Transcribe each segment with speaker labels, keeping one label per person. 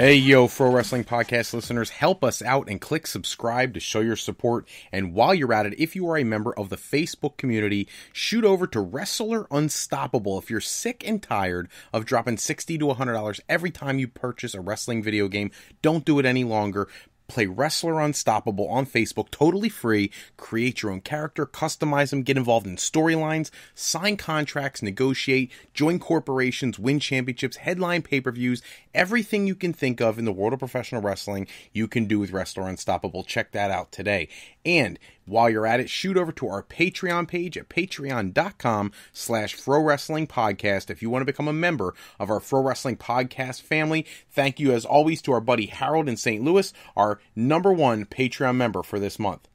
Speaker 1: Hey, yo, Pro Wrestling Podcast listeners, help us out and click subscribe to show your support. And while you're at it, if you are a member of the Facebook community, shoot over to Wrestler Unstoppable. If you're sick and tired of dropping $60 to $100 every time you purchase a wrestling video game, don't do it any longer. Play Wrestler Unstoppable on Facebook, totally free. Create your own character, customize them, get involved in storylines, sign contracts, negotiate, join corporations, win championships, headline pay-per-views. Everything you can think of in the world of professional wrestling, you can do with Wrestler Unstoppable. Check that out today. And while you're at it, shoot over to our Patreon page at patreon.com/ProWrestlingPodcast if you want to become a member of our Pro Wrestling Podcast family. Thank you, as always, to our buddy Harold in St. Louis, our #1 Patreon member for this month.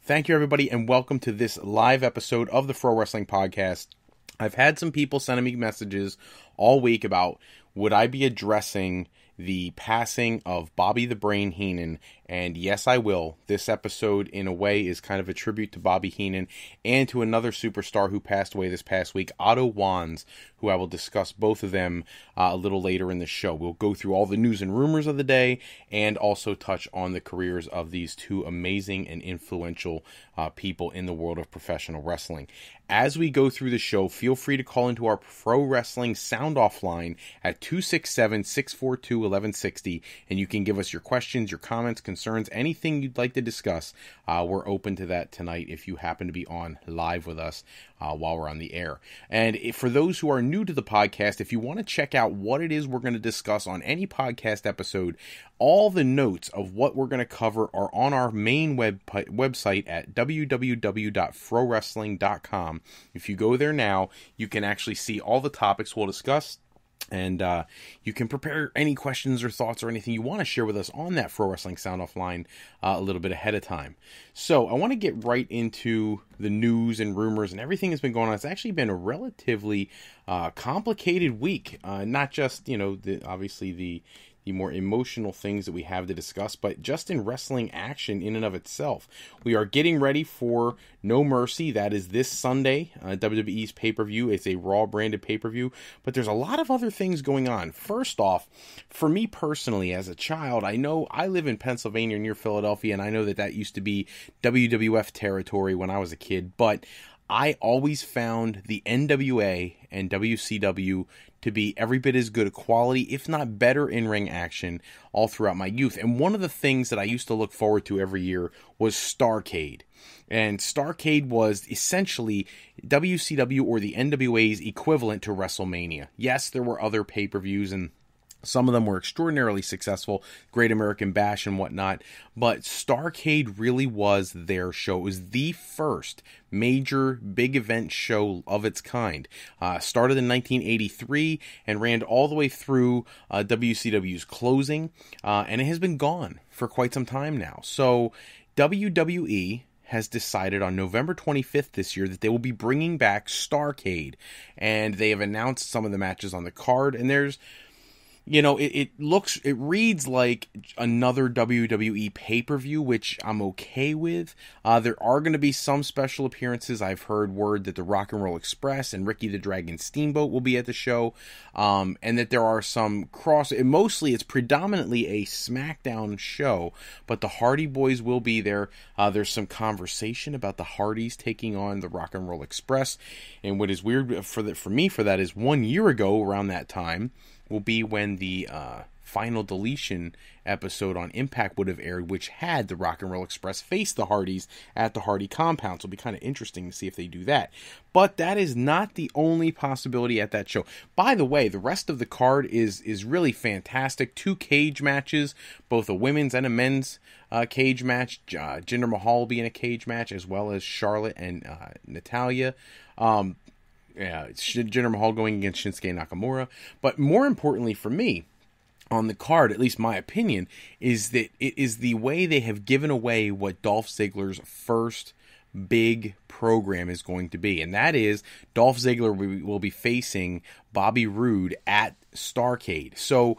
Speaker 1: Thank you, everybody, and welcome to this live episode of the Pro Wrestling Podcast. I've had some people sending me messages all week about would I be addressing the passing of Bobby the Brain Heenan, and yes, I will. This episode, in a way, is kind of a tribute to Bobby Heenan and to another superstar who passed away this past week, Otto WANZ, who I will discuss both of them a little later in the show. We'll go through all the news and rumors of the day and also touch on the careers of these two amazing and influential people in the world of professional wrestling. As we go through the show, feel free to call into our Pro Wrestling Sound Off line at 267-642-1160, and you can give us your questions, your comments, concerns, anything you'd like to discuss. We're open to that tonight if you happen to be on live with us while we're on the air. And for those who are new to the podcast, if you want to check out what it is we're going to discuss on any podcast episode, all the notes of what we're going to cover are on our main website at www.frowrestling.com. If you go there now, you can actually see all the topics we'll discuss. And you can prepare any questions or thoughts or anything you want to share with us on that Pro Wrestling Sound Off line a little bit ahead of time. So I want to get right into the news and rumors and everything that's been going on. It's actually been a relatively complicated week. Not just, obviously the more emotional things that we have to discuss, but just in wrestling action in and of itself. We are getting ready for No Mercy. That is this Sunday, WWE's pay-per-view. It's a Raw branded pay-per-view, but there's a lot of other things going on. First off, for me personally, as a child, I know I live in Pennsylvania near Philadelphia, and I know that used to be WWF territory when I was a kid, but I always found the NWA and WCW to be every bit as good a quality, if not better, in-ring action all throughout my youth. And one of the things that I used to look forward to every year was Starrcade. And Starrcade was essentially WCW or the NWA's equivalent to WrestleMania. Yes, there were other pay-per-views, and some of them were extraordinarily successful, Great American Bash and whatnot, but Starrcade really was their show. It was the first major big event show of its kind. Started in 1983 and ran all the way through WCW's closing, and it has been gone for quite some time now. So WWE has decided on November 25th this year that they will be bringing back Starrcade, and they have announced some of the matches on the card, and there's it reads like another WWE pay-per-view, which I'm okay with. There are going to be some special appearances. I've heard word that the Rock and Roll Express and Ricky the Dragon Steamboat will be at the show, and that there are some it's predominantly a Smackdown show, but the Hardy Boys will be there. There's some conversation about the Hardys taking on the Rock and Roll Express, and what is weird for me for that is 1 year ago around that time will be when the Final Deletion episode on Impact would have aired, which had the Rock and Roll Express face the Hardys at the Hardy compound. So it'll be kind of interesting to see if they do that. But that is not the only possibility at that show. By the way, the rest of the card is really fantastic. 2 cage matches, both a women's and a men's cage match. Jinder Mahal will be in a cage match, as well as Charlotte and Natalya. Jinder Mahal going against Shinsuke Nakamura. But more importantly for me, on the card, at least my opinion, is that it is the way they have given away what Dolph Ziggler's first big program is going to be. And that is Dolph Ziggler will be facing Bobby Roode at Starrcade. So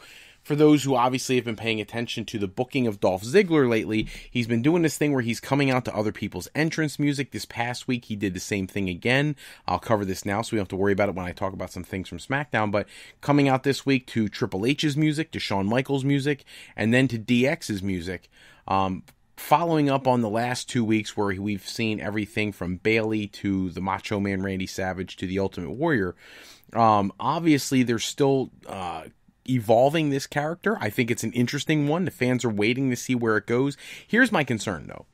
Speaker 1: for those who obviously have been paying attention to the booking of Dolph Ziggler lately, he's been doing this thing where he's coming out to other people's entrance music. This past week, he did the same thing again. I'll cover this now so we don't have to worry about it when I talk about some things from SmackDown. But coming out this week to Triple H's music, to Shawn Michaels' music, and then to DX's music. Following up on the last 2 weeks where we've seen everything from Bayley to the Macho Man Randy Savage to the Ultimate Warrior. Obviously, they're still evolving this character. I think it's an interesting one. The fans are waiting to see where it goes. Here's my concern, though.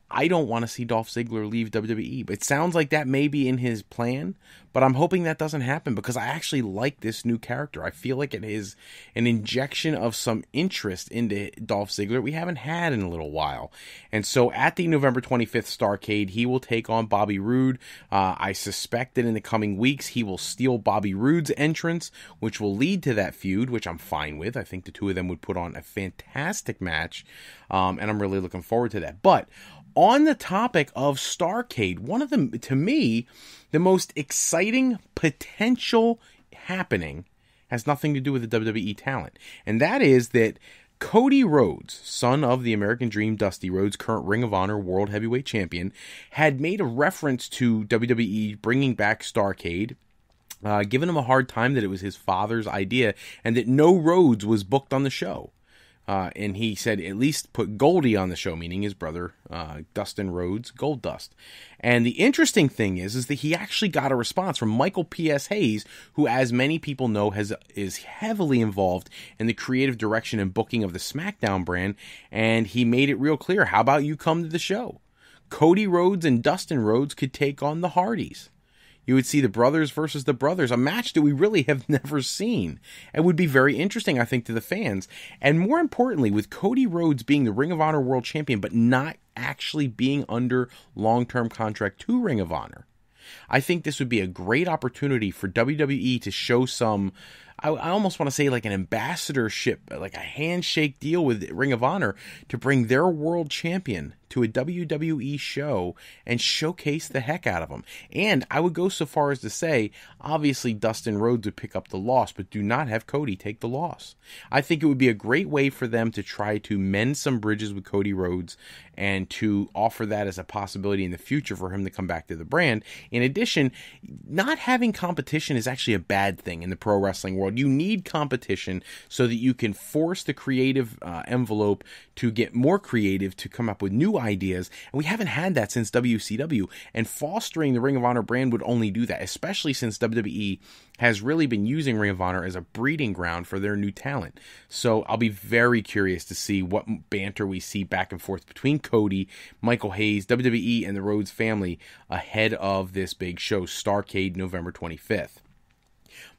Speaker 1: I don't want to see Dolph Ziggler leave WWE, but it sounds like that may be in his plan, but I'm hoping that doesn't happen because I actually like this new character. I feel like it is an injection of some interest into Dolph Ziggler we haven't had in a little while. And so at the November 25th Starrcade, he will take on Bobby Roode. I suspect that in the coming weeks, he will steal Bobby Roode's entrance, which will lead to that feud, which I'm fine with. I think the two of them would put on a fantastic match, and I'm really looking forward to that. But on the topic of Starrcade, one of the, to me, the most exciting potential happening has nothing to do with the WWE talent. And that is that Cody Rhodes, son of the American Dream Dusty Rhodes, current Ring of Honor World Heavyweight Champion, had made a reference to WWE bringing back Starrcade, giving him a hard time that it was his father's idea and that no Rhodes was booked on the show. And he said, at least put Goldie on the show, meaning his brother, Dustin Rhodes, Gold Dust. And the interesting thing is that he actually got a response from Michael P.S. Hayes, who, as many people know, is heavily involved in the creative direction and booking of the SmackDown brand. And he made it real clear, how about you come to the show? Cody Rhodes and Dustin Rhodes could take on the Hardys. You would see the brothers versus the brothers, a match that we really have never seen. It would be very interesting, I think, to the fans. And more importantly, with Cody Rhodes being the Ring of Honor World Champion, but not actually being under long-term contract to Ring of Honor, I think this would be a great opportunity for WWE to show some, I almost want to say like an ambassadorship, like a handshake deal with Ring of Honor to bring their world champion to a WWE show and showcase the heck out of them. And I would go so far as to say, obviously Dustin Rhodes would pick up the loss, but do not have Cody take the loss. I think it would be a great way for them to try to mend some bridges with Cody Rhodes and to offer that as a possibility in the future for him to come back to the brand. In addition, not having competition is actually a bad thing in the pro wrestling world. You need competition so that you can force the creative envelope to get more creative, to come up with new ideas, and we haven't had that since WCW, and fostering the Ring of Honor brand would only do that, especially since WWE has really been using Ring of Honor as a breeding ground for their new talent. So I'll be very curious to see what banter we see back and forth between Cody, Michael Hayes, WWE, and the Rhodes family ahead of this big show, Starrcade, November 25th.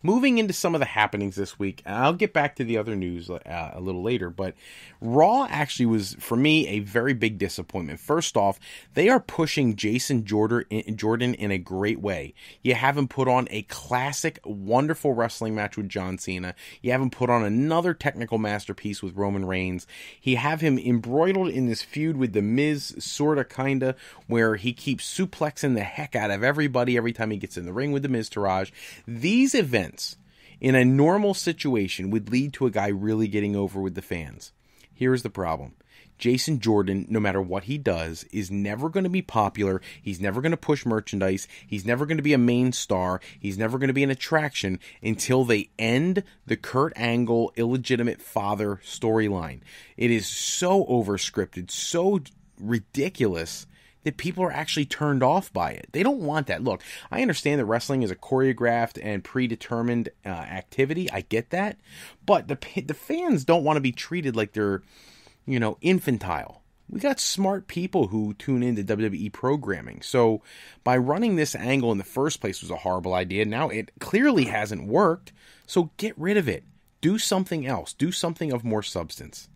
Speaker 1: Moving into some of the happenings this week, and I'll get back to the other news a little later, but Raw actually was, for me, a very big disappointment. First off, they are pushing Jason Jordan in a great way. You have him put on a classic, wonderful wrestling match with John Cena. You have him put on another technical masterpiece with Roman Reigns. You have him embroiled in this feud with The Miz, sorta, kinda, where he keeps suplexing the heck out of everybody every time he gets in the ring with The Miztourage. These events in a normal situation would lead to a guy really getting over with the fans. Here's the problem. Jason Jordan, no matter what he does, is never going to be popular. He's never going to push merchandise. He's never going to be a main star. He's never going to be an attraction until they end the Kurt Angle illegitimate father storyline. It is so overscripted, so ridiculous, that people are actually turned off by it. They don't want that. Look, I understand that wrestling is a choreographed and predetermined activity. I get that. But the fans don't want to be treated like they're, infantile. We got smart people who tune into WWE programming. So by running this angle in the first place was a horrible idea. Now it clearly hasn't worked. So get rid of it. Do something else. Do something of more substance.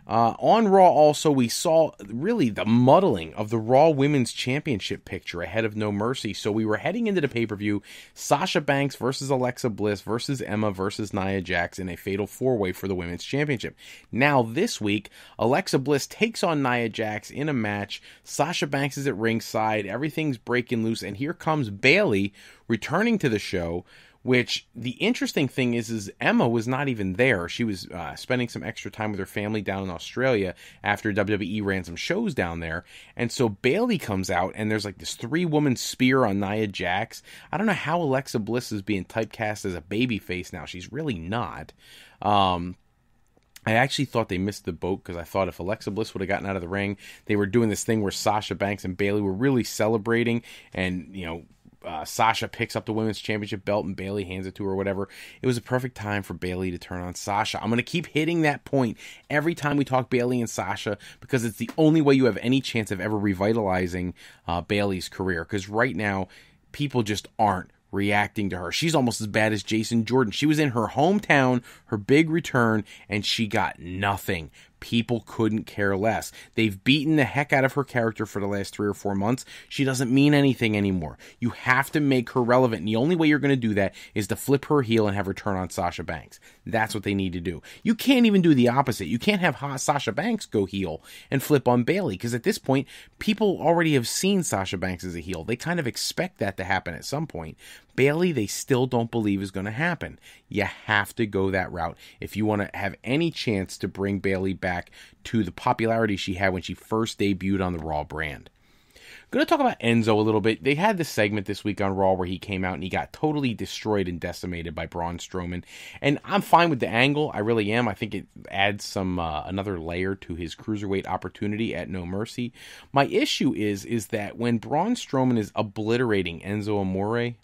Speaker 1: On Raw also, we saw really the muddling of the Raw Women's Championship picture ahead of No Mercy. So we were heading into the pay-per-view, Sasha Banks versus Alexa Bliss versus Emma versus Nia Jax in a fatal four-way for the Women's Championship. Now this week, Alexa Bliss takes on Nia Jax in a match. Sasha Banks is at ringside. Everything's breaking loose. And here comes Bayley returning to the show Which the interesting thing is Emma was not even there. She was spending some extra time with her family down in Australia after WWE ran some shows down there. And so Bayley comes out, and there's like this 3-woman spear on Nia Jax. I don't know how Alexa Bliss is being typecast as a babyface now. She's really not. I actually thought they missed the boat, because I thought if Alexa Bliss would have gotten out of the ring, they were doing this thing where Sasha Banks and Bayley were really celebrating, and, Sasha picks up the women's championship belt and Bayley hands it to her or whatever. It was a perfect time for Bayley to turn on Sasha. I'm going to keep hitting that point every time we talk Bayley and Sasha, because it's the only way you have any chance of ever revitalizing Bayley's career, because right now people just aren't reacting to her. She's almost as bad as Jason Jordan. She was in her hometown, her big return, and she got nothing. People couldn't care less. They've beaten the heck out of her character for the last 3 or 4 months. She doesn't mean anything anymore. You have to make her relevant. And the only way you're going to do that is to flip her heel and have her turn on Sasha Banks. That's what they need to do. You can't even do the opposite. You can't have Sasha Banks go heel and flip on Bayley, because at this point, people already have seen Sasha Banks as a heel. They kind of expect that to happen at some point. Bayley, they still don't believe is going to happen. You have to go that route if you want to have any chance to bring Bayley back to the popularity she had when she first debuted on the Raw brand. I'm going to talk about Enzo a little bit. They had this segment this week on Raw where he came out and he got totally destroyed and decimated by Braun Strowman. And I'm fine with the angle. I really am. I think it adds some another layer to his cruiserweight opportunity at No Mercy. My issue is that when Braun Strowman is obliterating Enzo Amore,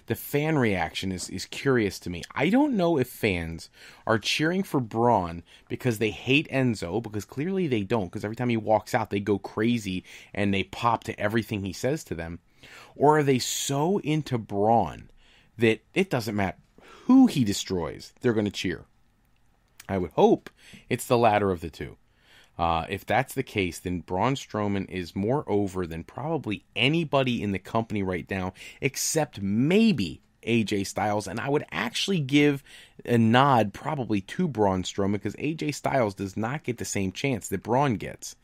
Speaker 1: the fan reaction is curious to me. I don't know if fans are cheering for Braun because they hate Enzo, because clearly they don't, because every time he walks out, they go crazy and they pop to everything he says to them. Or are they so into Braun that it doesn't matter who he destroys, they're going to cheer? I would hope it's the latter of the two. If that's the case, then Braun Strowman is more over than probably anybody in the company right now, except maybe AJ Styles. And I would actually give a nod probably to Braun Strowman, because AJ Styles does not get the same chance that Braun gets.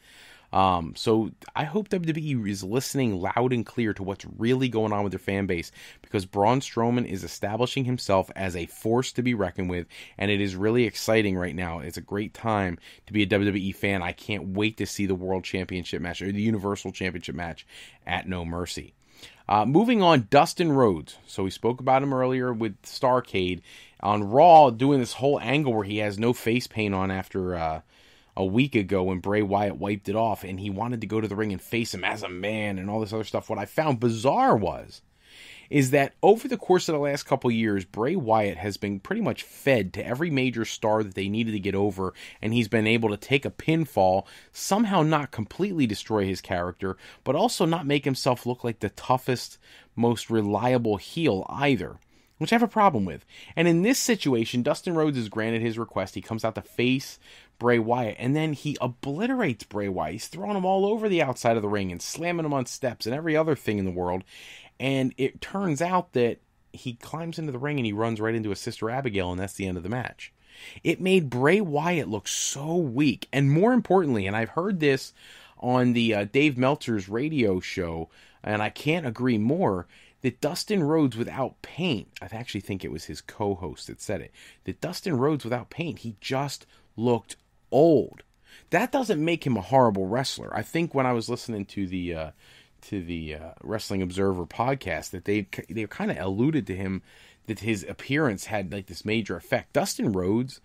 Speaker 1: So I hope WWE is listening loud and clear to what's really going on with their fan base, because Braun Strowman is establishing himself as a force to be reckoned with, and it is really exciting right now. It's a great time to be a WWE fan. I can't wait to see the World Championship match, or the Universal Championship match at No Mercy. Moving on, Dustin Rhodes. So we spoke about him earlier with Starrcade on Raw, doing this whole angle where he has no face paint on after a week ago when Bray Wyatt wiped it off, and he wanted to go to the ring and face him as a man and all this other stuff. What I found bizarre is that over the course of the last couple years, Bray Wyatt has been pretty much fed to every major star that they needed to get over, and he's been able to take a pinfall, somehow not completely destroy his character, but also not make himself look like the toughest, most reliable heel either, which I have a problem with. And in this situation, Dustin Rhodes is granted his request. He comes out to face Bray Wyatt, and then he obliterates Bray Wyatt. He's throwing him all over the outside of the ring and slamming him on steps and every other thing in the world. And it turns out that he climbs into the ring and he runs right into his sister Abigail, and that's the end of the match. It made Bray Wyatt look so weak. And more importantly, and I've heard this on the Dave Meltzer's radio show, and I can't agree more, that Dustin Rhodes without paint, I actually think it was his co-host that said it, that Dustin Rhodes without paint, he just looked old. That doesn't make him a horrible wrestler. I think when I was listening to the Wrestling Observer podcast, that they kind of alluded to him, that his appearance had like this major effect. Dustin Rhodes,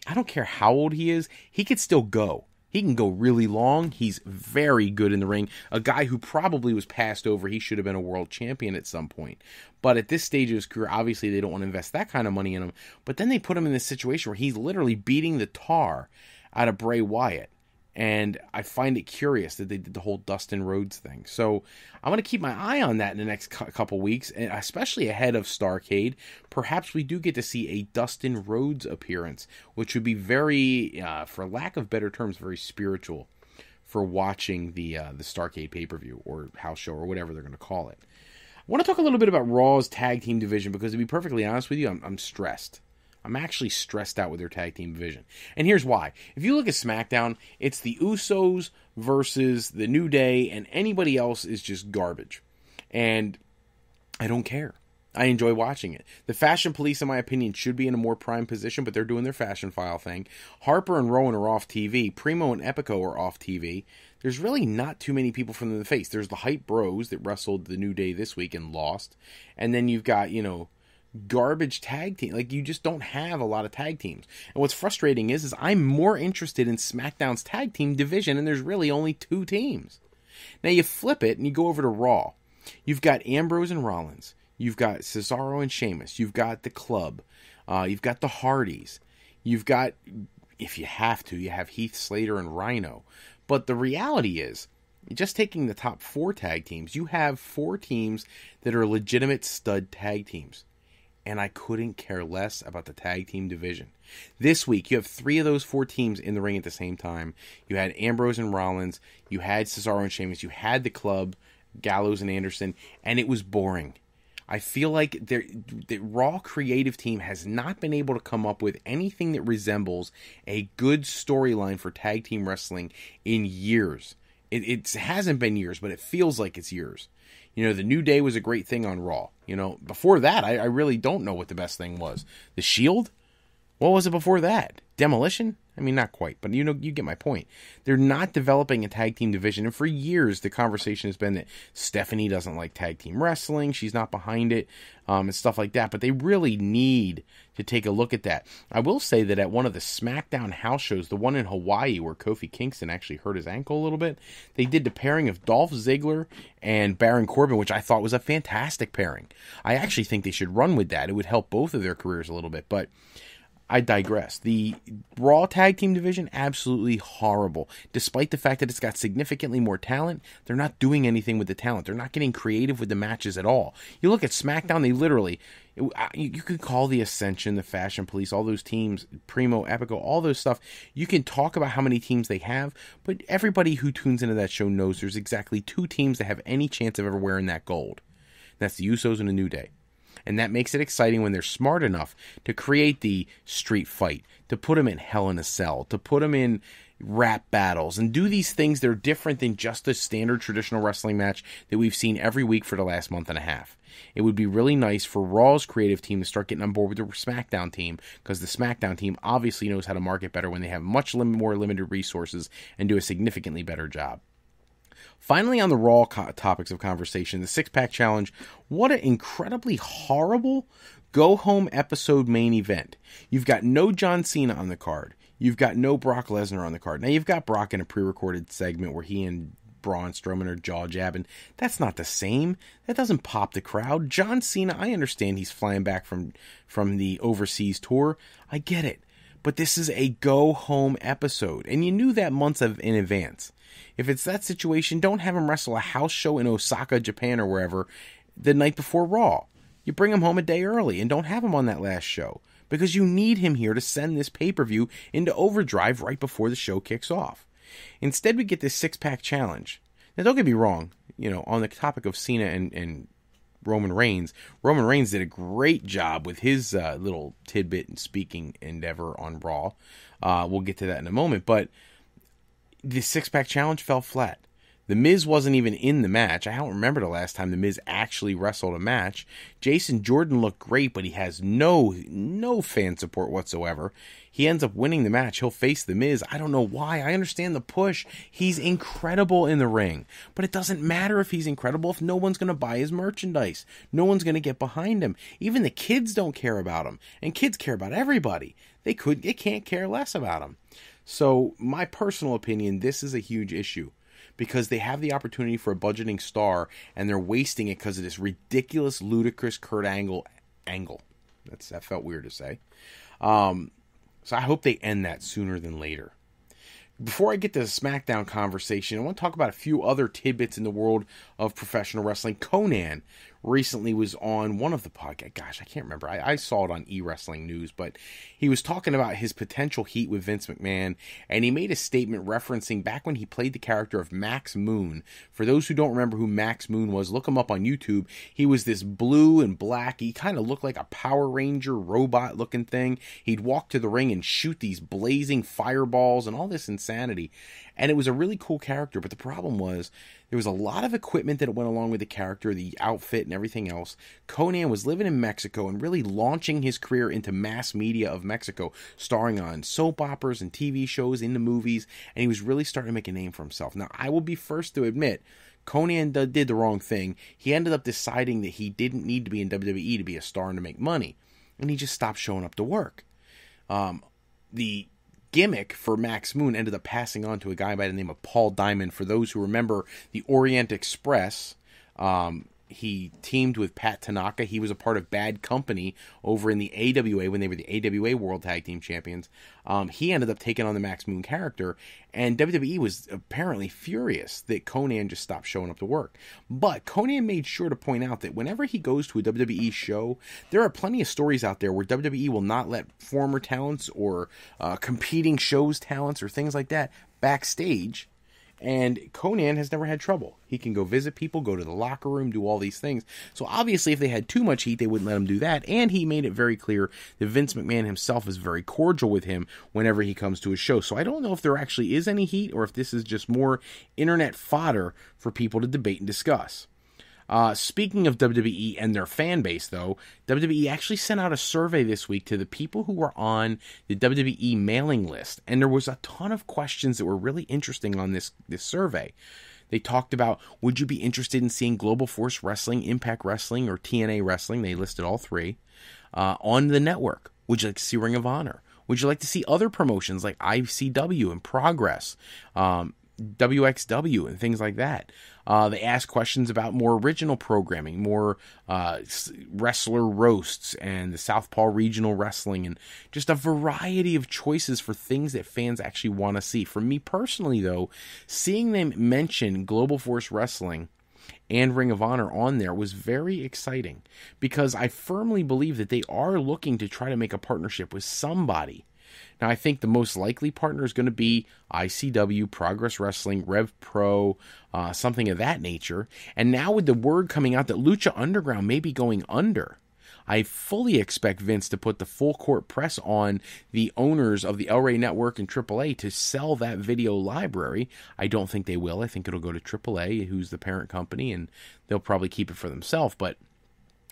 Speaker 1: I don't care how old he is, he could still go. He can go really long. He's very good in the ring. A guy who probably was passed over. He should have been a world champion at some point. But at this stage of his career, obviously they don't want to invest that kind of money in him. But then they put him in this situation where he's literally beating the tar out of Bray Wyatt. And I find it curious that they did the whole Dustin Rhodes thing. So I'm going to keep my eye on that in the next couple weeks, and especially ahead of Starrcade. Perhaps we do get to see a Dustin Rhodes appearance, which would be very, for lack of better terms, very spiritual for watching the Starrcade pay-per-view or house show or whatever they're going to call it. I want to talk a little bit about Raw's tag team division, because to be perfectly honest with you, I'm stressed. I'm actually stressed out with their tag team division. And here's why. If you look at SmackDown, it's the Usos versus the New Day, and anybody else is just garbage. And I don't care. I enjoy watching it. The Fashion Police, in my opinion, should be in a more prime position, but they're doing their fashion file thing. Harper and Rowan are off TV. Primo and Epico are off TV. There's really not too many people from the face. There's the Haight Bros that wrestled the New Day this week and lost. And then you've got, garbage tag team. Like, you just don't have a lot of tag teams. And what's frustrating is I'm more interested in SmackDown's tag team division, and there's really only 2 teams. Now you flip it and you go over to Raw. You've got Ambrose and Rollins. You've got Cesaro and Sheamus. You've got the Club. You've got the Hardys. You've got, if you have to, you have Heath Slater and Rhino. But the reality is, just taking the top 4 tag teams, you have 4 teams that are legitimate stud tag teams. And I couldn't care less about the tag team division. This week, you have 3 of those 4 teams in the ring at the same time. You had Ambrose and Rollins. You had Cesaro and Sheamus. You had the Club, Gallows and Anderson. And it was boring. I feel like the Raw creative team has not been able to come up with anything that resembles a good storyline for tag team wrestling in years. It hasn't been years, but it feels like it's years. The New Day was a great thing on Raw. Before that, I really don't know what the best thing was. The Shield? What was it before that? Demolition? I mean, not quite, but you get my point. They're not developing a tag team division, and for years the conversation has been that Stephanie doesn't like tag team wrestling, she's not behind it, and stuff like that, but they really need to take a look at that. I will say that at one of the SmackDown house shows, the one in Hawaii where Kofi Kingston actually hurt his ankle a little bit, they did the pairing of Dolph Ziggler and Baron Corbin, which I thought was a fantastic pairing. I actually think they should run with that. It would help both of their careers a little bit, but I digress. The Raw tag team division, absolutely horrible. Despite the fact that it's got significantly more talent, they're not doing anything with the talent. They're not getting creative with the matches at all. You look at SmackDown, they literally, you could call the Ascension, the Fashion Police, all those teams, Primo, Epico, all those stuff. You can talk about how many teams they have, but everybody who tunes into that show knows there's exactly 2 teams that have any chance of ever wearing that gold. That's the Usos and the New Day. And that makes it exciting when they're smart enough to create the street fight, to put them in Hell in a Cell, to put them in rap battles, and do these things that are different than just a standard traditional wrestling match that we've seen every week for the last month and a half. It would be really nice for Raw's creative team to start getting on board with the SmackDown team, because the SmackDown team obviously knows how to market better when they have much more limited resources and do a significantly better job. Finally, on the Raw topics of conversation, the 6-pack challenge. What an incredibly horrible go-home episode main event. You've got no John Cena on the card. You've got no Brock Lesnar on the card. Now, you've got Brock in a pre-recorded segment where he and Braun Strowman are jaw-jabbing. That's not the same. That doesn't pop the crowd. John Cena, I understand he's flying back from the overseas tour. I get it. But this is a go-home episode, and you knew that months in advance. If it's that situation, don't have him wrestle a house show in Osaka, Japan, or wherever the night before Raw. You bring him home a day early and don't have him on that last show, because you need him here to send this pay-per-view into overdrive right before the show kicks off. Instead, we get this 6-pack challenge. Now, don't get me wrong, on the topic of Cena and Roman Reigns did a great job with his little tidbit and speaking endeavor on Raw. We'll get to that in a moment, but the 6-pack challenge fell flat. The Miz wasn't even in the match. I don't remember the last time The Miz actually wrestled a match. Jason Jordan looked great, but he has no fan support whatsoever. He ends up winning the match. He'll face The Miz. I don't know why. I understand the push. He's incredible in the ring. But it doesn't matter if he's incredible if no one's going to buy his merchandise. No one's going to get behind him. Even the kids don't care about him. And kids care about everybody. They can't care less about him. So, my personal opinion, this is a huge issue, because they have the opportunity for a budgeting star, and they're wasting it because of this ridiculous, ludicrous Kurt Angle. That felt weird to say. So I hope they end that sooner than later. Before I get to the SmackDown conversation, I want to talk about a few other tidbits in the world of professional wrestling. Conan recently was on one of the podcasts. Gosh, I can't remember. I saw it on eWrestling News, but he was talking about his potential heat with Vince McMahon, and he made a statement referencing back when he played the character of Max Moon. For those who don't remember who Max Moon was, look him up on YouTube. He was this blue and black. He kind of looked like a Power Ranger robot-looking thing. He'd walk to the ring and shoot these blazing fireballs and all this insanity. And it was a really cool character, but the problem was there was a lot of equipment that went along with the character, the outfit and everything else, Konnan was living in Mexico and really launching his career into mass media of Mexico, starring on soap operas and TV shows, into movies, and he was really starting to make a name for himself. Now, I will be first to admit, Konnan did the wrong thing. He ended up deciding that he didn't need to be in WWE to be a star and to make money, and he just stopped showing up to work. The gimmick for Max Moon ended up passing on to a guy by the name of Paul Diamond. For those who remember the Orient Express, he teamed with Pat Tanaka. He was a part of Bad Company over in the AWA when they were the AWA World Tag Team Champions. He ended up taking on the Max Moon character, and WWE was apparently furious that Konnan just stopped showing up to work. But Konnan made sure to point out that whenever he goes to a WWE show, there are plenty of stories out there where WWE will not let former talents or competing shows talents or things like that backstage. And Konnan has never had trouble. He can go visit people, go to the locker room, do all these things. So obviously if they had too much heat, they wouldn't let him do that. And he made it very clear that Vince McMahon himself is very cordial with him whenever he comes to a show. So I don't know if there actually is any heat or if this is just more internet fodder for people to debate and discuss. Speaking of WWE and their fan base, though, WWE actually sent out a survey this week to the people who were on the WWE mailing list, and there was a ton of questions that were really interesting on this survey. They talked about, would you be interested in seeing Global Force Wrestling, Impact Wrestling, or TNA Wrestling? They listed all three. On the network, would you like to see Ring of Honor? Would you like to see other promotions like ICW and Progress, WXW, and things like that? They asked questions about more original programming, more wrestler roasts, and the Southpaw Regional Wrestling, and just a variety of choices for things that fans actually want to see. For me personally, though, seeing them mention Global Force Wrestling and Ring of Honor on there was very exciting, because I firmly believe that they are looking to try to make a partnership with somebody. Now, I think the most likely partner is going to be ICW, Progress Wrestling, Rev Pro, something of that nature. And now with the word coming out that Lucha Underground may be going under, I fully expect Vince to put the full court press on the owners of the El Rey Network and AAA to sell that video library. I don't think they will. I think it'll go to AAA, who's the parent company, and they'll probably keep it for themselves. But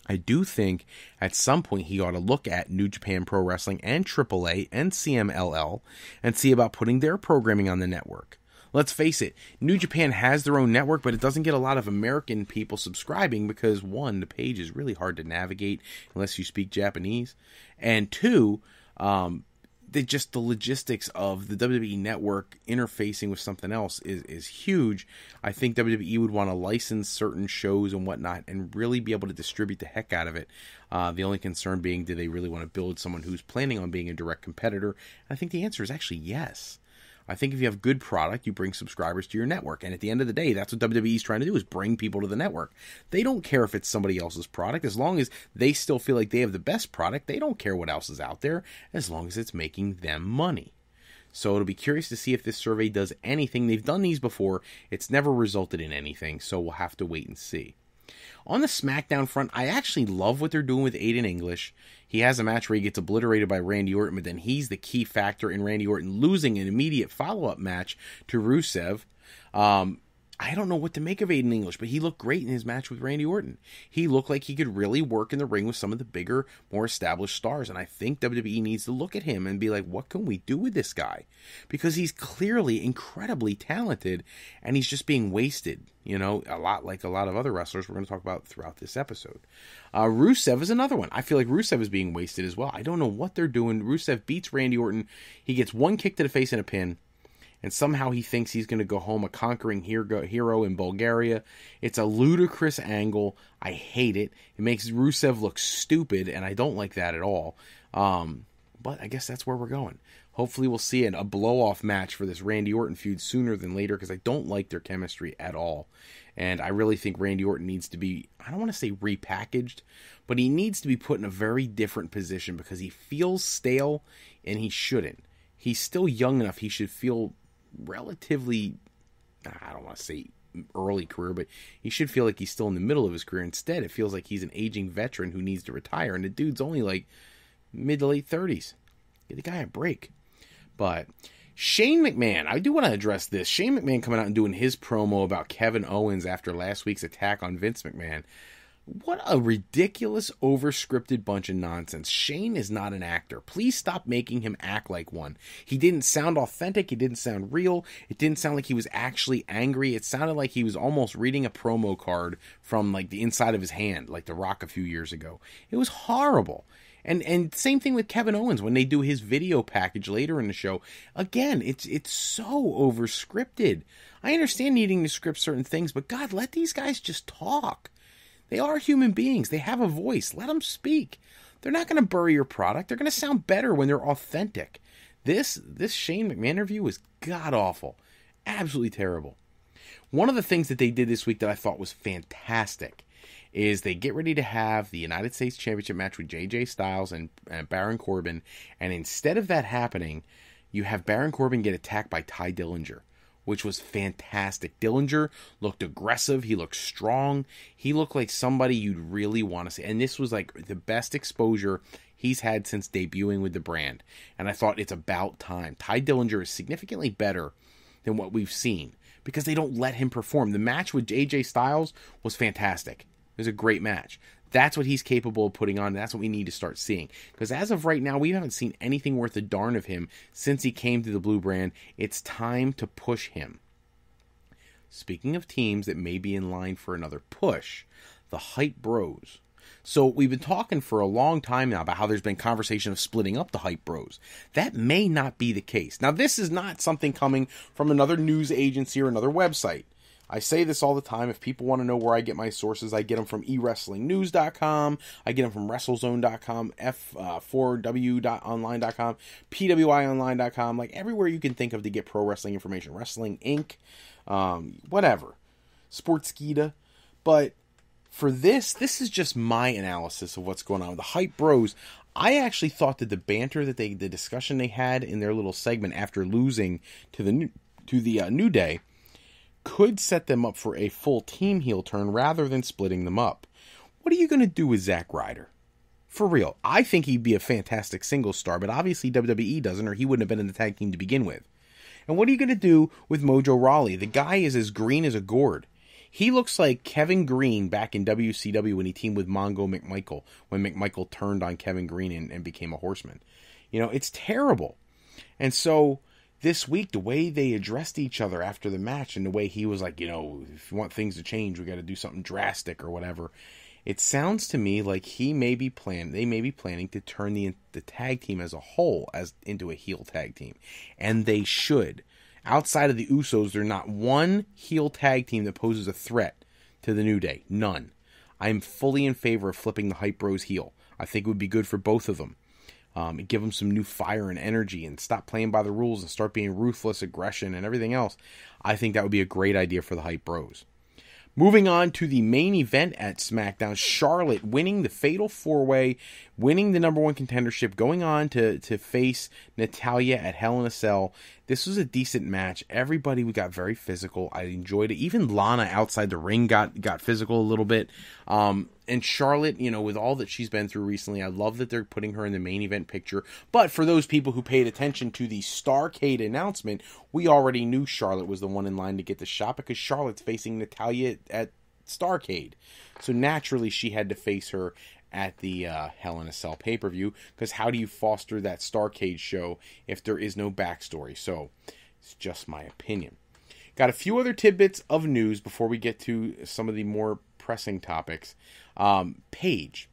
Speaker 1: I do think at some point he ought to look at New Japan Pro Wrestling and AAA and CMLL and see about putting their programming on the network. Let's face it, New Japan has their own network, but it doesn't get a lot of American people subscribing because, one, the page is really hard to navigate unless you speak Japanese, and two, the logistics of the WWE network interfacing with something else is huge. I think WWE would want to license certain shows and whatnot and really be able to distribute the heck out of it. The only concern being, do they really want to build someone who's planning on being a direct competitor? I think the answer is actually yes. I think if you have good product, you bring subscribers to your network. And at the end of the day, that's what WWE is trying to do, is bring people to the network. They don't care if it's somebody else's product. As long as they still feel like they have the best product, they don't care what else is out there, as long as it's making them money. So it'll be curious to see if this survey does anything. They've done these before. It's never resulted in anything, so we'll have to wait and see. On the SmackDown front, I actually love what they're doing with Aiden English. He has a match where he gets obliterated by Randy Orton, but then he's the key factor in Randy Orton losing an immediate follow-up match to Rusev. I don't know what to make of Aiden English, but he looked great in his match with Randy Orton. He looked like he could really work in the ring with some of the bigger, more established stars, and I think WWE needs to look at him and be like, what can we do with this guy? Because he's clearly incredibly talented, and he's just being wasted, a lot like a lot of other wrestlers we're going to talk about throughout this episode. Rusev is another one. I feel like Rusev is being wasted as well. I don't know what they're doing. Rusev beats Randy Orton. He gets one kick to the face and a pin, and somehow he thinks he's going to go home a conquering hero in Bulgaria. It's a ludicrous angle. I hate it. It makes Rusev look stupid, and I don't like that at all. But I guess that's where we're going. Hopefully we'll see a blow-off match for this Randy Orton feud sooner than later, because I don't like their chemistry at all. And I really think Randy Orton needs to be, I don't want to say repackaged, but he needs to be put in a very different position, because he feels stale, and he shouldn't. He's still young enough. He should feel relatively, I don't want to say early career, but he should feel like he's still in the middle of his career. Instead, it feels like he's an aging veteran who needs to retire, and the dude's only like mid to late 30s. Give the guy a break. But Shane McMahon, I do want to address this. Shane McMahon coming out and doing his promo about Kevin Owens after last week's attack on Vince McMahon. What a ridiculous, overscripted bunch of nonsense. Shane is not an actor. Please stop making him act like one. He didn't sound authentic. He didn't sound real. It didn't sound like he was actually angry. It sounded like he was almost reading a promo card from like the inside of his hand, like The Rock a few years ago. It was horrible. And same thing with Kevin Owens when they do his video package later in the show. Again, it's so overscripted. I understand needing to script certain things, but God, let these guys just talk. They are human beings. They have a voice. Let them speak. They're not going to bury your product. They're going to sound better when they're authentic. This Shane McMahon interview was god-awful. Absolutely terrible. One of the things that they did this week that I thought was fantastic is they get ready to have the United States Championship match with AJ Styles and Baron Corbin, and instead of that happening, you have Baron Corbin get attacked by Ty Dillinger, which was fantastic. Dillinger looked aggressive. He looked strong. He looked like somebody you'd really want to see. And this was like the best exposure he's had since debuting with the brand. And I thought it's about time. Ty Dillinger is significantly better than what we've seen because they don't let him perform. The match with AJ Styles was fantastic. It was a great match. That's what he's capable of putting on. That's what we need to start seeing. Because as of right now, we haven't seen anything worth a darn of him since he came to the Blue Brand. It's time to push him. Speaking of teams that may be in line for another push, the Haight Bros. So we've been talking for a long time now about how there's been conversation of splitting up the Haight Bros. That may not be the case. Now, this is not something coming from another news agency or another website. I say this all the time. If people want to know where I get my sources, I get them from eWrestlingNews.com, I get them from WrestleZone.com, F4W.online.com, PWIOnline.com, like everywhere you can think of to get pro wrestling information. Wrestling Inc., whatever. Sportskeeda. But for this is just my analysis of what's going on with the Haight Bros. I actually thought that the banter that the discussion they had in their little segment after losing to the New Day could set them up for a full team heel turn rather than splitting them up. What are you going to do with Zack Ryder? For real, I think he'd be a fantastic singles star, but obviously WWE doesn't, or he wouldn't have been in the tag team to begin with. And what are you going to do with Mojo Rawley? The guy is as green as a gourd. He looks like Kevin Green back in WCW when he teamed with Mongo McMichael, when McMichael turned on Kevin Green and became a horseman. You know, it's terrible. And so this week, the way they addressed each other after the match and the way he was like, you know, if you want things to change, we got to do something drastic or whatever. It sounds to me like they may be planning to turn the tag team as a whole into a heel tag team. And they should. Outside of the Usos, there's not one heel tag team that poses a threat to the New Day. None. I'm fully in favor of flipping the Haight Bros heel. I think it would be good for both of them. And give them some new fire and energy and stop playing by the rules and start being ruthless aggression and everything else. I think that would be a great idea for the Haight Bros. Moving on to the main event at SmackDown, Charlotte winning the Fatal 4-Way, winning the number one contendership, going on to face Natalya at Hell in a Cell. This was a decent match. Everybody got very physical. I enjoyed it. Even Lana outside the ring got physical a little bit. And Charlotte, you know, with all that she's been through recently, I love that they're putting her in the main event picture. But for those people who paid attention to the Starrcade announcement, we already knew Charlotte was the one in line to get the shot because Charlotte's facing Natalya at Starrcade. So naturally, she had to face her at the Hell in a Cell pay-per-view, because how do you foster that Starrcade show if there is no backstory? So it's just my opinion. Got a few other tidbits of news before we get to some of the more pressing topics. Paige.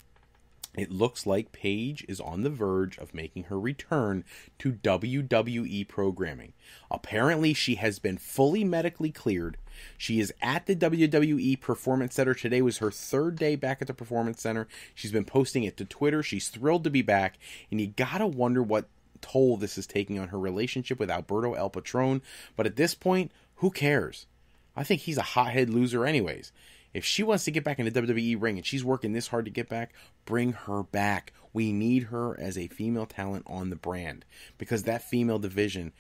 Speaker 1: It looks like Paige is on the verge of making her return to WWE programming. Apparently, she has been fully medically cleared. She is at the WWE Performance Center. Today was her third day back at the Performance Center. She's been posting it to Twitter. She's thrilled to be back. And you gotta wonder what toll this is taking on her relationship with Alberto El Patron. But at this point, who cares? I think he's a hothead loser anyways. If she wants to get back in the WWE ring and she's working this hard to get back, bring her back. We need her as a female talent on the brand. Because that female division,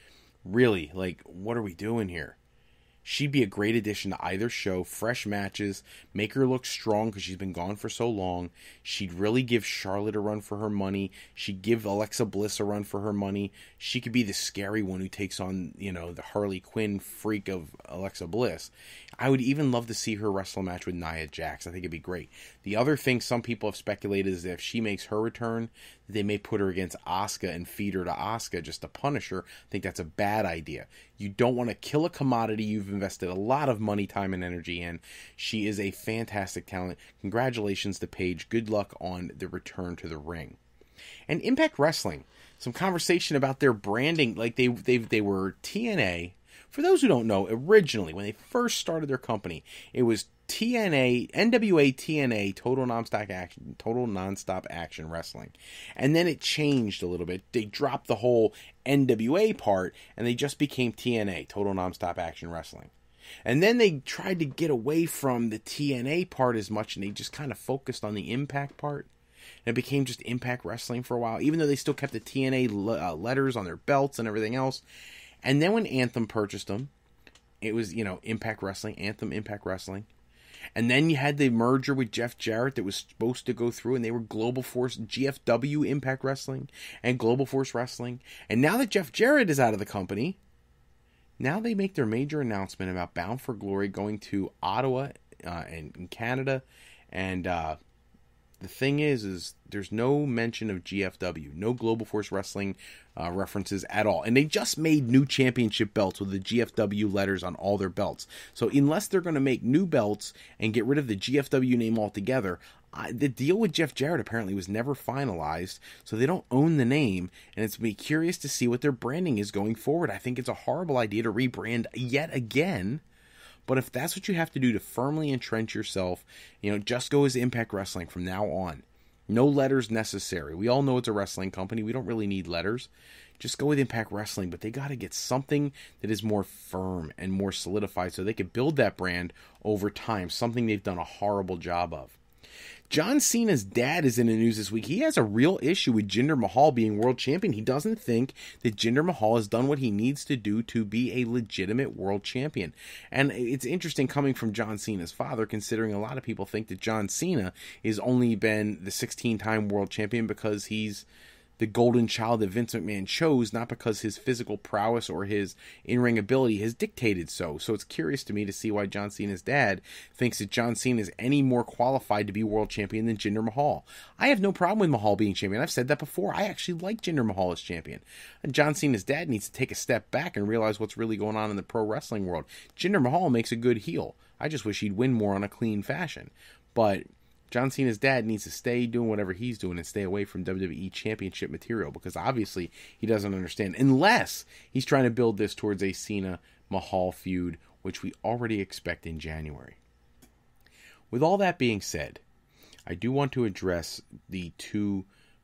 Speaker 1: really, like, what are we doing here? She'd be a great addition to either show. Fresh matches, make her look strong because she's been gone for so long. She'd really give Charlotte a run for her money. She'd give Alexa Bliss a run for her money. She could be the scary one who takes on, the Harley Quinn freak of Alexa Bliss. I would even love to see her wrestle a match with Nia Jax. I think it'd be great. The other thing some people have speculated is that if she makes her return, they may put her against Asuka and feed her to Asuka just to punish her. I think that's a bad idea. You don't want to kill a commodity you've invested a lot of money, time, and energy in. She is a fantastic talent. Congratulations to Paige. Good luck on the return to the ring. And Impact Wrestling, some conversation about their branding. Like they were TNA. For those who don't know, originally, when they first started their company, it was NWA TNA, Total Nonstop Action Wrestling. And then it changed a little bit. They dropped the whole NWA part, and they just became TNA, Total Nonstop Action Wrestling. And then they tried to get away from the TNA part as much, and they just kind of focused on the Impact part. And it became just Impact Wrestling for a while, even though they still kept the TNA letters on their belts and everything else. And then when Anthem purchased them, it was, Impact Wrestling, Anthem Impact Wrestling. And then you had the merger with Jeff Jarrett that was supposed to go through, and they were Global Force, GFW Impact Wrestling, and Global Force Wrestling. And now that Jeff Jarrett is out of the company, now they make their major announcement about Bound for Glory going to Ottawa in Canada. And the thing is there's no mention of GFW, no Global Force Wrestling references at all. And they just made new championship belts with the GFW letters on all their belts. So unless they're going to make new belts and get rid of the GFW name altogether, the deal with Jeff Jarrett apparently was never finalized, so they don't own the name, and it's me curious to see what their branding is going forward. I think it's a horrible idea to rebrand yet again. But if that's what you have to do to firmly entrench yourself, just go as Impact Wrestling from now on. No letters necessary. We all know it's a wrestling company. We don't really need letters. Just go with Impact Wrestling. But they got to get something that is more firm and more solidified so they can build that brand over time. Something they've done a horrible job of. John Cena's dad is in the news this week. He has a real issue with Jinder Mahal being world champion. He doesn't think that Jinder Mahal has done what he needs to do to be a legitimate world champion. And it's interesting coming from John Cena's father, considering a lot of people think that John Cena has only been the 16-time world champion because he's the golden child that Vince McMahon chose, not because his physical prowess or his in-ring ability has dictated so. So it's curious to me to see why John Cena's dad thinks that John Cena is any more qualified to be world champion than Jinder Mahal. I have no problem with Mahal being champion. I've said that before. I actually like Jinder Mahal as champion. And John Cena's dad needs to take a step back and realize what's really going on in the pro wrestling world. Jinder Mahal makes a good heel. I just wish he'd win more on a clean fashion. But John Cena's dad needs to stay doing whatever he's doing and stay away from WWE Championship material, because obviously he doesn't understand, unless he's trying to build this towards a Cena-Mahal feud, which we already expect in January. With all that being said, I do want to address the two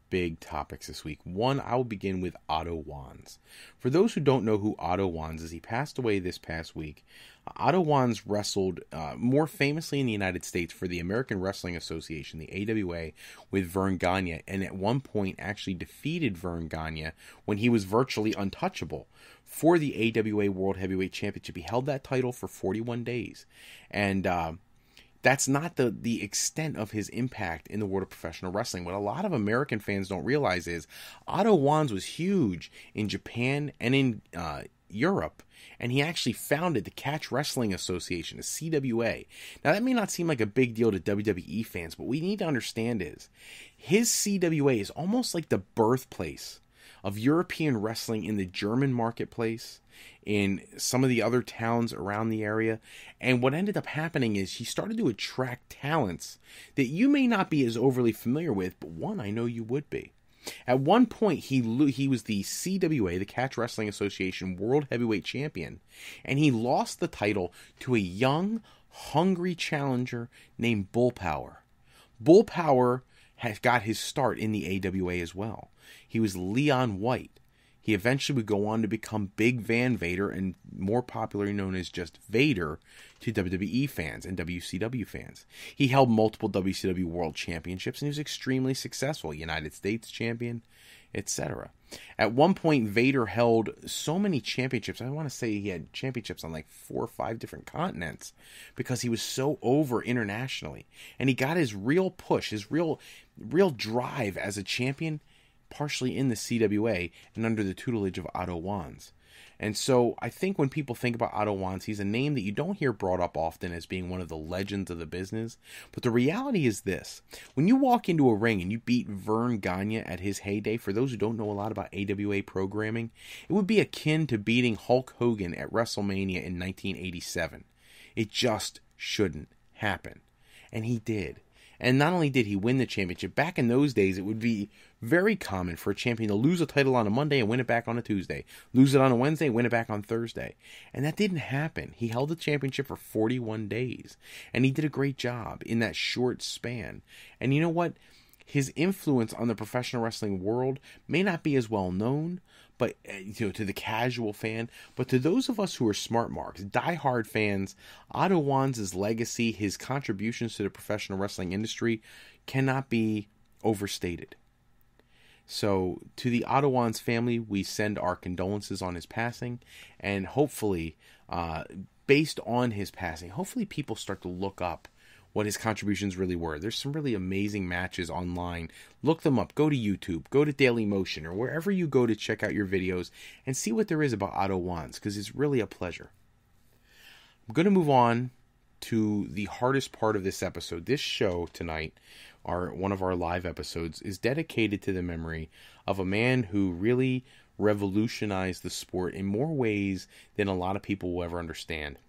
Speaker 1: big topics this week. One, I will begin with Otto WANZ. For those who don't know who Otto WANZ is, he passed away this past week. Otto WANZ wrestled more famously in the United States for the American Wrestling Association, the AWA, with Vern Gagne, and at one point actually defeated Vern Gagne when he was virtually untouchable for the AWA World Heavyweight Championship. He held that title for 41 days. And that's not the extent of his impact in the world of professional wrestling. What a lot of American fans don't realize is Otto WANZ was huge in Japan and in Europe, and he actually founded the Catch Wrestling Association, the CWA. Now, that may not seem like a big deal to WWE fans, but what we need to understand is his CWA is almost like the birthplace of European wrestling in the German marketplace, in some of the other towns around the area. And what ended up happening is he started to attract talents that you may not be as overly familiar with, but one I know you would be. At one point, he was the CWA, the Catch Wrestling Association World Heavyweight Champion, and he lost the title to a young, hungry challenger named Bull Power. Bull Power has got his start in the AWA as well. He was Leon White. He eventually would go on to become Big Van Vader, and more popularly known as just Vader to WWE fans and WCW fans. He held multiple WCW World Championships, and he was extremely successful. United States champion, etc. At one point, Vader held so many championships. I want to say he had championships on like 4 or 5 different continents because he was so over internationally. And he got his real push, his real drive as a champion, partially in the CWA and under the tutelage of Otto WANZ. And so I think when people think about Otto WANZ, he's a name that you don't hear brought up often as being one of the legends of the business. But the reality is this. When you walk into a ring and you beat Vern Gagne at his heyday, for those who don't know a lot about AWA programming, it would be akin to beating Hulk Hogan at WrestleMania in 1987. It just shouldn't happen. And he did. And not only did he win the championship, back in those days, it would be very common for a champion to lose a title on a Monday and win it back on a Tuesday. Lose it on a Wednesday, win it back on Thursday. And that didn't happen. He held the championship for 41 days. And he did a great job in that short span. And you know what? His influence on the professional wrestling world may not be as well known, but to the casual fan, but to those of us who are smart marks, diehard fans, Otto WANZ's legacy, his contributions to the professional wrestling industry cannot be overstated. So to the Otto WANZ family, we send our condolences on his passing, and hopefully, based on his passing, hopefully people start to look up what his contributions really were. There's some really amazing matches online. Look them up. Go to YouTube. Go to Daily Motion or wherever you go to check out your videos and see what there is about Otto WANZ, because it's really a pleasure. I'm going to move on to the hardest part of this episode. This show tonight, one of our live episodes, is dedicated to the memory of a man who really revolutionized the sport in more ways than a lot of people will ever understand.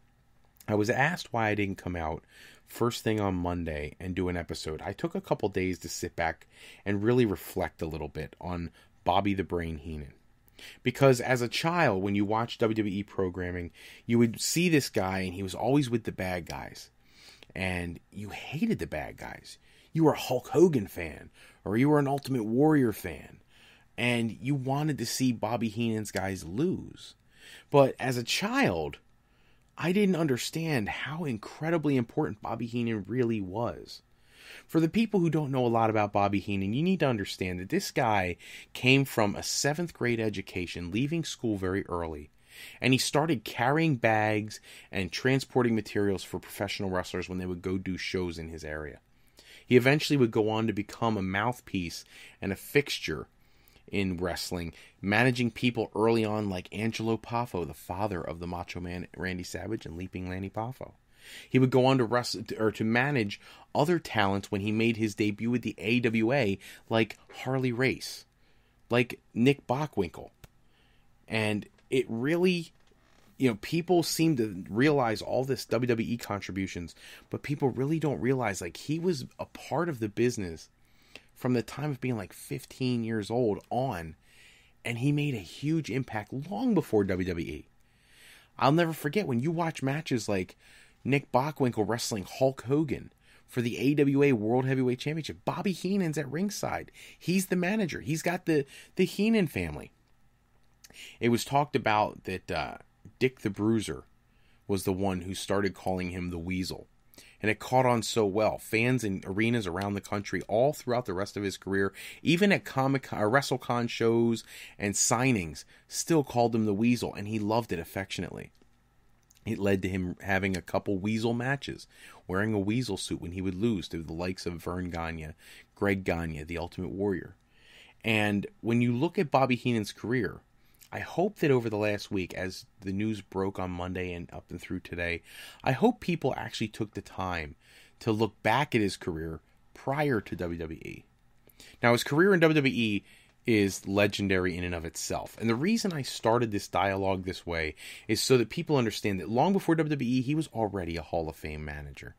Speaker 1: I was asked why I didn't come out first thing on Monday and do an episode. I took a couple days to sit back and really reflect a little bit on Bobby the Brain Heenan. Because as a child, when you watch WWE programming, you would see this guy and he was always with the bad guys. And you hated the bad guys. You were a Hulk Hogan fan, or you were an Ultimate Warrior fan. And you wanted to see Bobby Heenan's guys lose. But as a child, I didn't understand how incredibly important Bobby Heenan really was. For the people who don't know a lot about Bobby Heenan, you need to understand that this guy came from a 7th grade education, leaving school very early, and he started carrying bags and transporting materials for professional wrestlers when they would go do shows in his area. He eventually would go on to become a mouthpiece and a fixture in wrestling, managing people early on like Angelo Poffo, the father of the Macho Man Randy Savage and Leaping Lanny Poffo. He would go on to wrestle or to manage other talents when he made his debut with the AWA, like Harley Race, like Nick Bockwinkel. And it really, people seem to realize all this WWE contributions, but people really don't realize, like, he was a part of the business from the time of being like 15 years old on, and he made a huge impact long before WWE. I'll never forget when you watch matches like Nick Bockwinkel wrestling Hulk Hogan for the AWA World Heavyweight Championship. Bobby Heenan's at ringside. He's the manager. He's got the Heenan family. It was talked about that Dick the Bruiser was the one who started calling him the Weasel. And it caught on so well. Fans in arenas around the country, all throughout the rest of his career, even at WrestleCon shows and signings, still called him the Weasel, and he loved it affectionately. It led to him having a couple Weasel matches, wearing a Weasel suit when he would lose to the likes of Vern Gagne, Greg Gagne, the Ultimate Warrior. And when you look at Bobby Heenan's career, I hope that over the last week, as the news broke on Monday and up and through today, I hope people actually took the time to look back at his career prior to WWE. Now, his career in WWE is legendary in and of itself. And the reason I started this dialogue this way is so that people understand that long before WWE, he was already a Hall of Fame manager.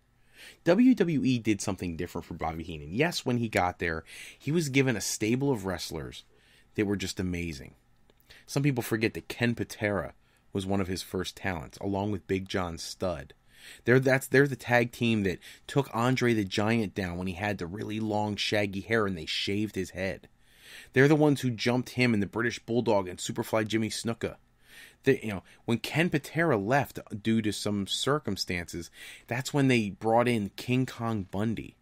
Speaker 1: WWE did something different for Bobby Heenan. Yes, when he got there, he was given a stable of wrestlers that were just amazing. Some people forget that Ken Patera was one of his first talents, along with Big John Studd. They're the tag team that took Andre the Giant down when he had the really long, shaggy hair and they shaved his head. They're the ones who jumped him and the British Bulldog and Superfly Jimmy Snuka. When Ken Patera left due to some circumstances, that's when they brought in King Kong Bundy.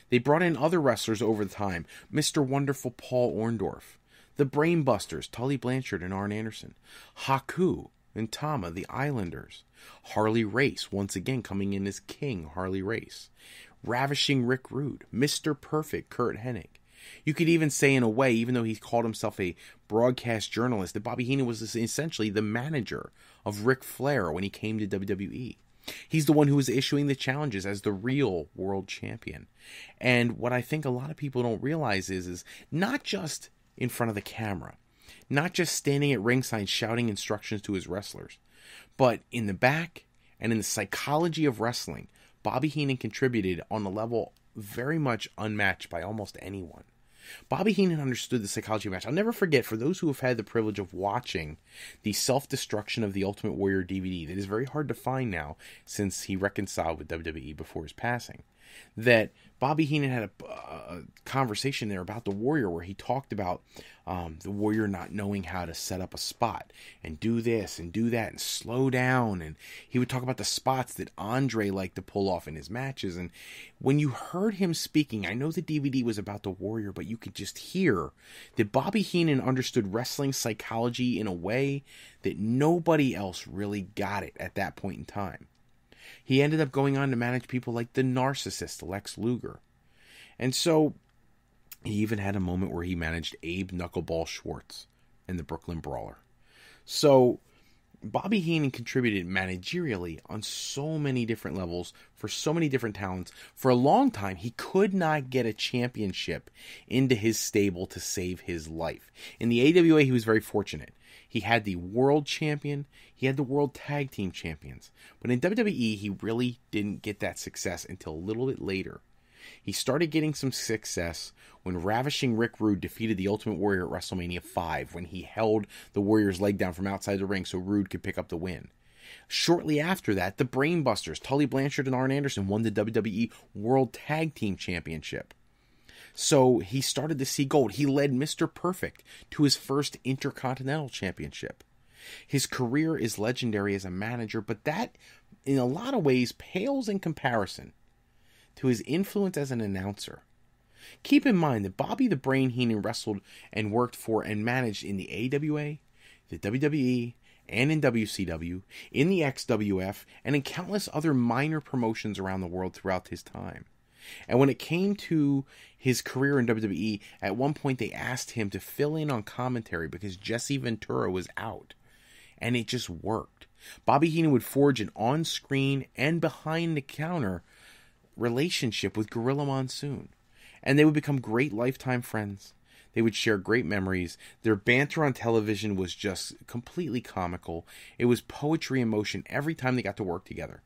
Speaker 1: They brought in other wrestlers over the time, Mr. Wonderful Paul Orndorff, The Brainbusters, Tully Blanchard and Arn Anderson. Haku and Tama, the Islanders. Harley Race, once again coming in as King Harley Race. Ravishing Rick Rude. Mr. Perfect, Kurt Hennig. You could even say, in a way, even though he called himself a broadcast journalist, that Bobby Heenan was essentially the manager of Ric Flair when he came to WWE. He's the one who was issuing the challenges as the real world champion. And what I think a lot of people don't realize is not just in front of the camera, not just standing at ringside shouting instructions to his wrestlers, but in the back and in the psychology of wrestling, Bobby Heenan contributed on a level very much unmatched by almost anyone. Bobby Heenan understood the psychology of match. I'll never forget, for those who have had the privilege of watching the Self-Destruction of the Ultimate Warrior DVD, that is very hard to find now since he reconciled with WWE before his passing, that Bobby Heenan had a conversation there about the Warrior where he talked about the Warrior not knowing how to set up a spot and do this and do that and slow down. And he would talk about the spots that Andre liked to pull off in his matches. And when you heard him speaking, I know the DVD was about the Warrior, but you could just hear that Bobby Heenan understood wrestling psychology in a way that nobody else really got it at that point in time. He ended up going on to manage people like the Narcissist, Lex Luger. And so he even had a moment where he managed Abe Knuckleball Schwartz and the Brooklyn Brawler. So Bobby Heenan contributed managerially on so many different levels for so many different talents. For a long time, he could not get a championship into his stable to save his life. In the AWA, he was very fortunate. He had the world champion. He had the world tag team champions. But in WWE, he really didn't get that success until a little bit later. He started getting some success when Ravishing Rick Rude defeated the Ultimate Warrior at WrestleMania 5, when he held the Warrior's leg down from outside the ring so Rude could pick up the win. Shortly after that, the Brainbusters, Tully Blanchard and Arn Anderson, won the WWE World Tag Team Championship. So he started to see gold. He led Mr. Perfect to his first Intercontinental Championship. His career is legendary as a manager, but that, in a lot of ways, pales in comparison to his influence as an announcer. Keep in mind that Bobby the Brain Heenan wrestled and worked for and managed in the AWA, the WWE, and in WCW, in the XWF, and in countless other minor promotions around the world throughout his time. And when it came to his career in WWE, at one point they asked him to fill in on commentary because Jesse Ventura was out. And it just worked. Bobby Heenan would forge an on-screen and behind-the-counter relationship with Gorilla Monsoon. And they would become great lifetime friends. They would share great memories. Their banter on television was just completely comical. It was poetry in motion every time they got to work together.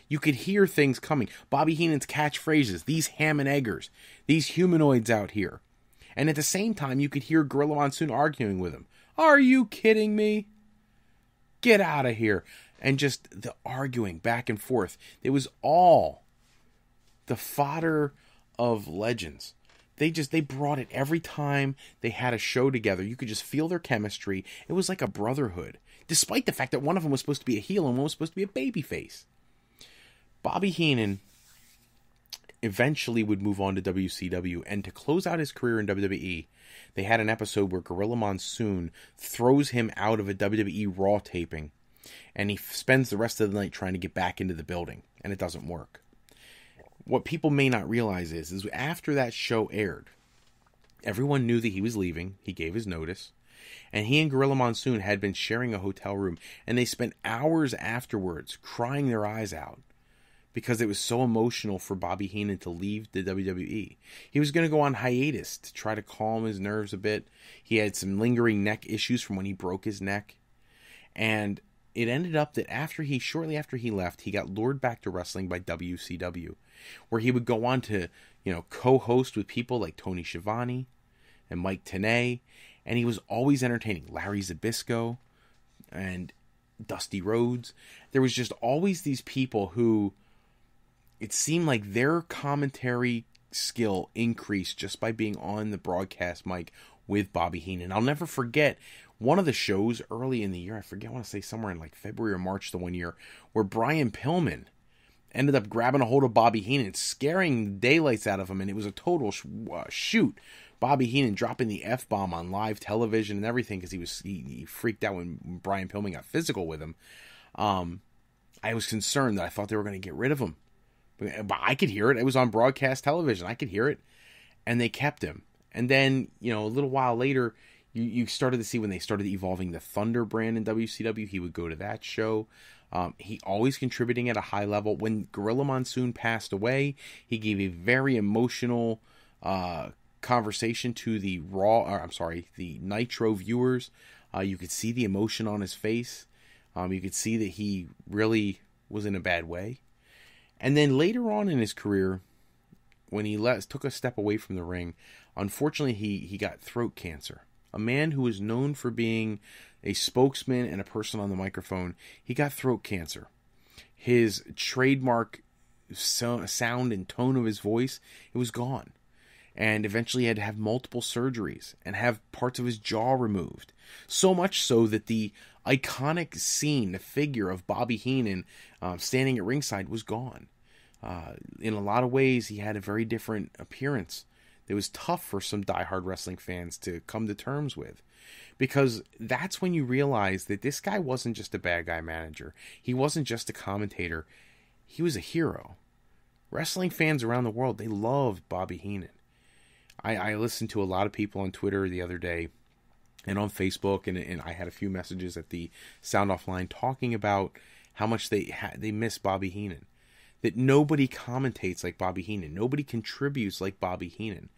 Speaker 1: You could hear things coming. Bobby Heenan's catchphrases, these ham and eggers, these humanoids out here. And at the same time, you could hear Gorilla Monsoon arguing with him. Are you kidding me? Get out of here. And just the arguing back and forth. It was all the fodder of legends. They brought it every time they had a show together. You could just feel their chemistry. It was like a brotherhood. Despite the fact that one of them was supposed to be a heel and one was supposed to be a babyface. Bobby Heenan eventually would move on to WCW, and to close out his career in WWE, they had an episode where Gorilla Monsoon throws him out of a WWE Raw taping, and he spends the rest of the night trying to get back into the building, and it doesn't work. What people may not realize is after that show aired, everyone knew that he was leaving. He gave his notice, and he and Gorilla Monsoon had been sharing a hotel room, and they spent hours afterwards crying their eyes out, because it was so emotional for Bobby Heenan to leave the WWE. He was going to go on hiatus to try to calm his nerves a bit. He had some lingering neck issues from when he broke his neck. And it ended up that shortly after he left, he got lured back to wrestling by WCW, where he would go on to, co-host with people like Tony Schiavone and Mike Tenay, and he was always entertaining. Larry Zbyszko and Dusty Rhodes. There was just always these people who it seemed like their commentary skill increased just by being on the broadcast mic with Bobby Heenan. I'll never forget one of the shows early in the year. I want to say somewhere in like February or March the one year, where Brian Pillman ended up grabbing a hold of Bobby Heenan, scaring the daylights out of him, and it was a total shoot. Bobby Heenan dropping the F-bomb on live television and everything because he freaked out when Brian Pillman got physical with him. I was concerned that I thought they were going to get rid of him. But I could hear it. It was on broadcast television. I could hear it. And they kept him. And then, a little while later, you started to see when they started evolving the Thunder brand in WCW, he would go to that show. He always contributing at a high level. When Gorilla Monsoon passed away, he gave a very emotional conversation to the the Nitro viewers. You could see the emotion on his face. You could see that he really was in a bad way. And then later on in his career, when he took a step away from the ring, unfortunately he got throat cancer. A man who was known for being a spokesman and a person on the microphone, he got throat cancer. His trademark sound and tone of his voice, it was gone. And eventually he had to have multiple surgeries and have parts of his jaw removed. So much so that the iconic scene, the figure of Bobby Heenan standing at ringside was gone. In a lot of ways, he had a very different appearance. It was tough for some diehard wrestling fans to come to terms with. Because that's when you realize that this guy wasn't just a bad guy manager. He wasn't just a commentator. He was a hero. Wrestling fans around the world, they loved Bobby Heenan. I listened to a lot of people on Twitter the other day and on Facebook, and I had a few messages at the Sound Off line talking about how much they miss Bobby Heenan. That nobody commentates like Bobby Heenan. Nobody contributes like Bobby Heenan.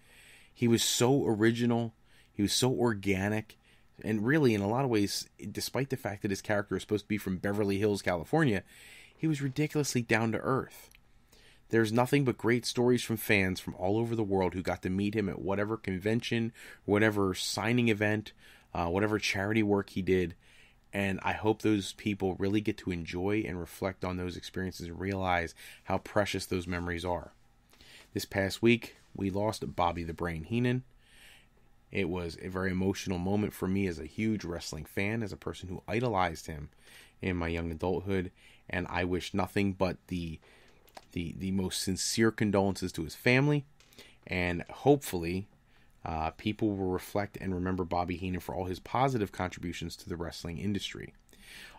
Speaker 1: He was so original. He was so organic. And really, in a lot of ways, despite the fact that his character is supposed to be from Beverly Hills, California, he was ridiculously down to earth. There's nothing but great stories from fans from all over the world who got to meet him at whatever convention, whatever signing event, whatever charity work he did. And I hope those people really get to enjoy and reflect on those experiences and realize how precious those memories are. This past week, we lost Bobby the Brain Heenan. It was a very emotional moment for me as a huge wrestling fan, as a person who idolized him in my young adulthood. And I wish nothing but the most sincere condolences to his family. And hopefully people will reflect and remember Bobby Heenan for all his positive contributions to the wrestling industry.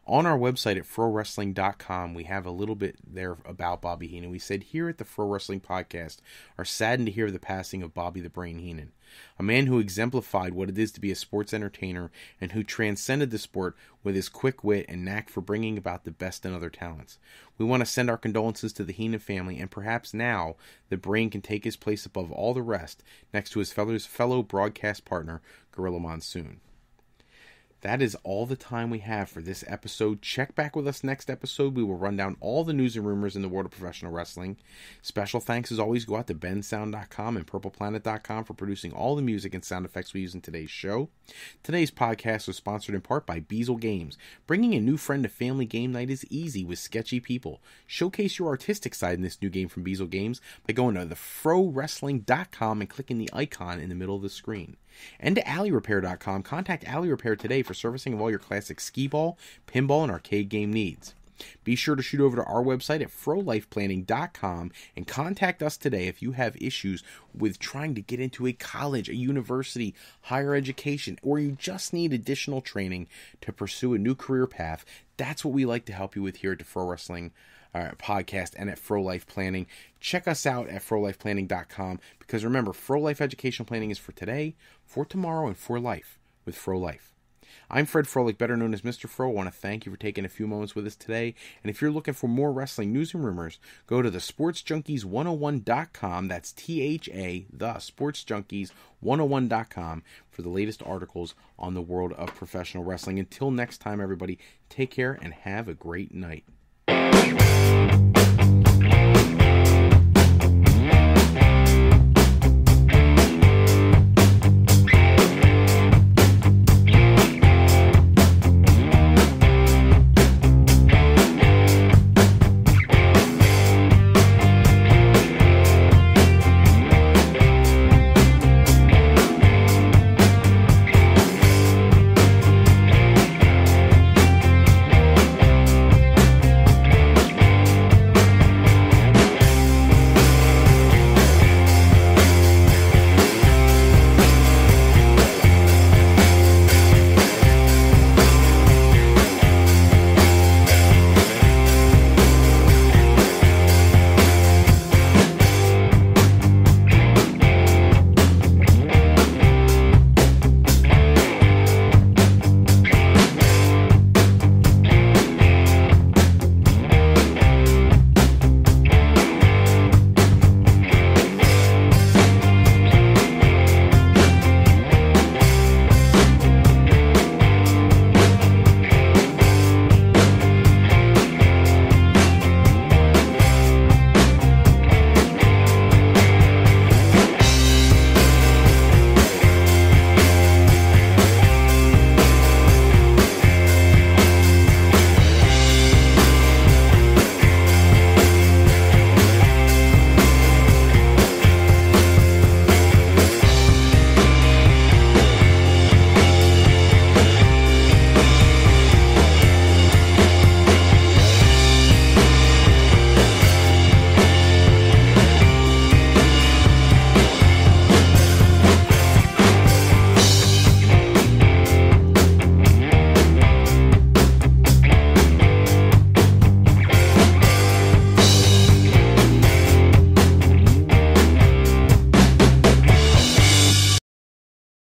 Speaker 1: On our website at frowrestling.com, we have a little bit there about Bobby Heenan. We said here at the Fro Wrestling Podcast are saddened to hear the passing of Bobby the Brain Heenan, a man who exemplified what it is to be a sports entertainer and who transcended the sport with his quick wit and knack for bringing about the best in other talents. We want to send our condolences to the Heenan family, and perhaps now the Brain can take his place above all the rest next to his fellow broadcast partner, Gorilla Monsoon. That is all the time we have for this episode. Check back with us next episode. We will run down all the news and rumors in the world of professional wrestling. Special thanks as always go out to bensound.com and purpleplanet.com for producing all the music and sound effects we use in today's show. Today's podcast was sponsored in part by Beazle Games. Bringing a new friend to family game night is easy with sketchy people. Showcase your artistic side in this new game from Beazle Games by going to thefrowrestling.com and clicking the icon in the middle of the screen. And to alleyrepair.com, contact Alley Repair today for servicing of all your classic skee-ball, pinball, and arcade game needs. Be sure to shoot over to our website at frolifeplanning.com and contact us today if you have issues with trying to get into a college, a university, higher education, or you just need additional training to pursue a new career path. That's what we like to help you with here at the Fro Wrestling Podcast and at Fro Life Planning. Check us out at frolifeplanning.com because remember, Fro Life Educational Planning is for today, for tomorrow, and for life with Fro Life. I'm Fred Froelich, better known as Mr. Fro. I want to thank you for taking a few moments with us today. And if you're looking for more wrestling news and rumors, go to thesportsjunkies101.com. That's THA, thesportsjunkies101.com for the latest articles on the world of professional wrestling. Until next time, everybody, take care and have a great night.